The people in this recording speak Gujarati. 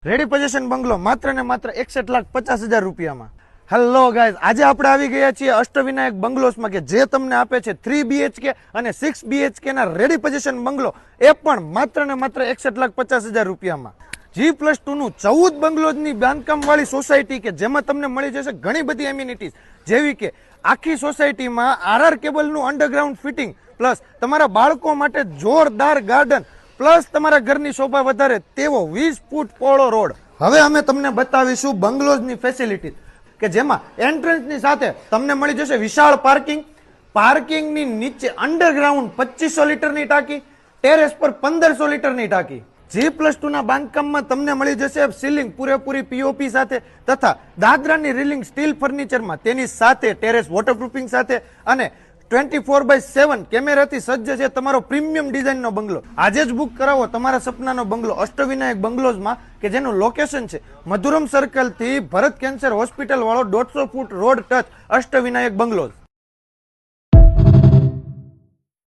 રેડી પોઝિશન બંગલો માત્ર ને માત્ર 61,50,000 રૂપિયામાં. હેલો ગાઈઝ, આજે આપણે આવી ગયા છીએ અષ્ટવિનાયક બંગલોસમાં કે જે તમને આપે છે 3 BHK અને 6 BHK ના રેડી પોઝિશન બંગલો, એ પણ માત્ર ને માત્ર 61,50,000 રૂપિયામાં. G+2 નું 14 બંગલોઝની બાંધકામ વાળી સોસાયટી કે જેમાં તમને મળી જશે ઘણી બધી એમ્યુનિટીઝ, જેવી કે આખી સોસાયટીમાં RR કેબલનું અંડરગ્રાઉન્ડ ફિટિંગ, પ્લસ તમારા બાળકો માટે જોરદાર ગાર્ડન, પ્લસ તમારા ઘરની શોભા વધારે તેવો 20 ફૂટ પહોળો રોડ. હવે અમે તમને બતાવીશું બંગલોઝની ફેસિલિટી કે જેમાં એન્ટ્રન્સની સાથે તમને મળી જશે વિશાળ પાર્કિંગની નીચે અંડરગ્રાઉન્ડ 2500 લીટરની ટાંકી, ટેરેસ પર 1500 લીટરની ટાંકી. G+2 ના બાંધકામમાં તમને મળી જશે સીલિંગ પૂરેપૂરી POP સાથે તથા દાદરાની રીલિંગ સ્ટીલ ફર્નિચરમાં, તેની સાથે ટેરેસ વોટરપ્રૂફિંગ સાથે અને 24/7 કેમેરાથી સજ્જ છે તમારો પ્રીમિયમ ડિઝાઇનનો બંગલો. આજે જ બુક કરાવો તમારા સપનાનો બંગલો અષ્ટવિનાયક બંગલોઝમાં કે જેનું લોકેશન છે મધુરમ સર્કલ થી ભરત કેન્સર હોસ્પિટલ વાળો 150 foot road touch Ashtavinayak bungalows.